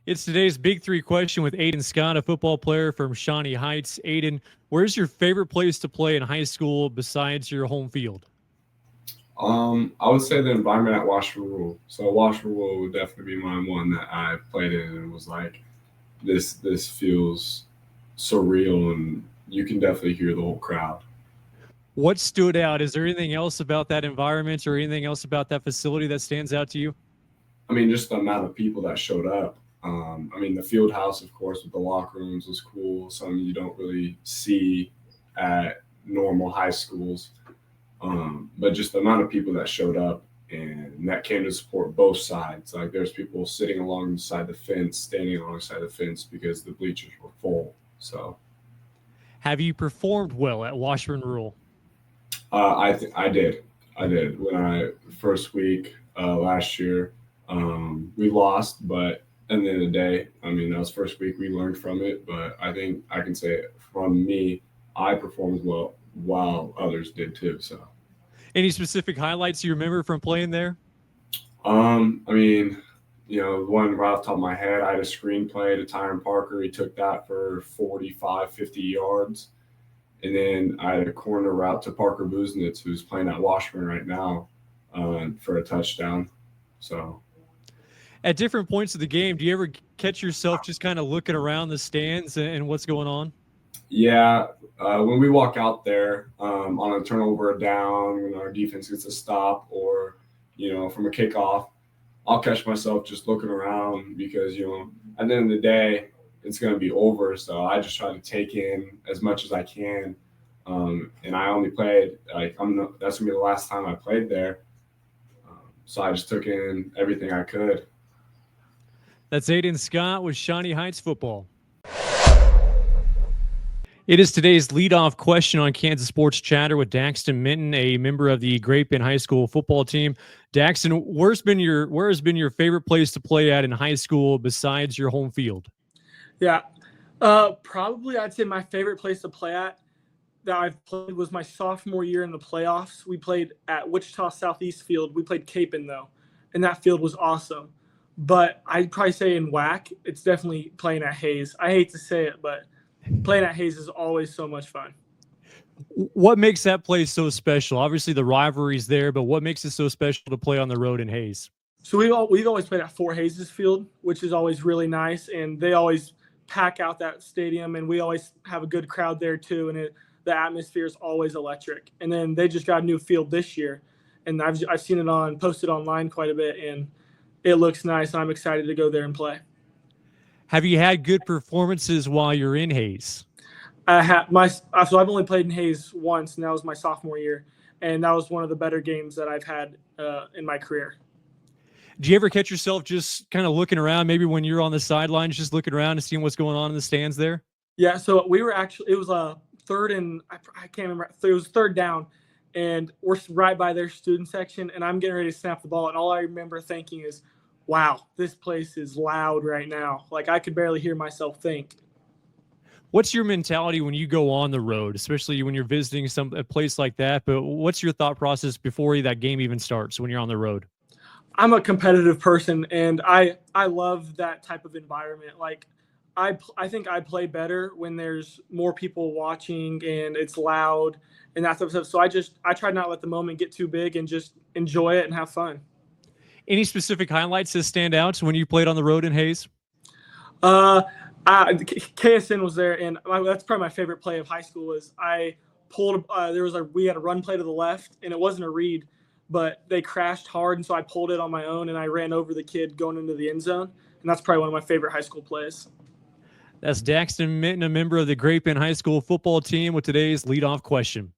It's today's Big Three question with Aiden Scott, a football player from Shawnee Heights. Aiden, where's your favorite place to play in high school besides your home field? I would say the environment at Washington Rule. So Washington Rule would definitely be my one that I played in and was like, this feels surreal, and you can definitely hear the whole crowd. What stood out? Is there anything else about that environment or anything else about that facility that stands out to you? I mean, just the amount of people that showed up. I mean, the field house, of course, with the locker rooms was cool. Something you don't really see at normal high schools. But just the amount of people that showed up and that came to support both sides. Like there's people sitting alongside the fence, standing alongside the fence because the bleachers were full. So, Have you performed well at Washburn Rural? I did. I did when I first week last year. We lost, but at the end of the day, I mean that was first week. We learned from it, but I think I can say from me, I performed well while others did too. So. Any specific highlights you remember from playing there? I mean, the one right off the top of my head, I had a screenplay to Tyron Parker. He took that for 45, 50 yards. And then I had a corner route to Parker Buznitz, who's playing at Washburn right now, for a touchdown. So, At different points of the game, do you ever catch yourself just kind of looking around the stands and what's going on? yeah, when we walk out there on a turnover or down, when our defense gets a stop, or from a kickoff, I'll catch myself just looking around because at the end of the day, it's going to be over. So I just try to take in as much as I can. And I only played that's going to be the last time I played there. So I just took in everything I could. That's Aiden Scott with Shawnee Heights football. It is today's leadoff question on Kansas Sports Chatter with Daxton Minton, a member of the Great Bend High School football team. Daxton, where has been your favorite place to play at in high school besides your home field? Yeah, probably I'd say my favorite place to play at that I've played was my sophomore year in the playoffs. We played at Wichita Southeast Field. We played Capon though, and that field was awesome. But I'd probably say in WAC, it's definitely playing at Hayes. I hate to say it, but playing at Hayes is always so much fun. What makes that place so special? Obviously, the rivalry's there, but what makes it so special to play on the road in Hayes? So we've always played at Fort Hayes Field, which is always really nice, and they always pack out that stadium, and we always have a good crowd there too, and the atmosphere is always electric. And then they just got a new field this year, and I've seen it posted online quite a bit, and it looks nice. I'm excited to go there and play. Have you had good performances while you're in Hayes? So I've only played in Hayes once, and that was my sophomore year, and that was one of the better games that I've had in my career. Do you ever catch yourself just kind of looking around, maybe when you're on the sidelines, just looking around and seeing what's going on in the stands there? Yeah, so it was a third and I can't remember. It was third down, and we're right by their student section, and I'm getting ready to snap the ball, and all I remember thinking is, wow, this place is loud right now. Like I could barely hear myself think. What's your mentality when you go on the road, especially when you're visiting a place like that? But what's your thought process before that game even starts when you're on the road? I'm a competitive person, and I love that type of environment. Like I think I play better when there's more people watching and it's loud and that type of stuff. So I try not to let the moment get too big and just enjoy it and have fun. Any specific highlights that stand out when you played on the road in Hayes? KSN was there, and that's probably my favorite play of high school. Was I pulled? We had a run play to the left, and it wasn't a read, but they crashed hard, and so I pulled it on my own, and I ran over the kid going into the end zone, and that's probably one of my favorite high school plays. That's Daxton Minton, a member of the Great Bend High School football team, with today's leadoff question.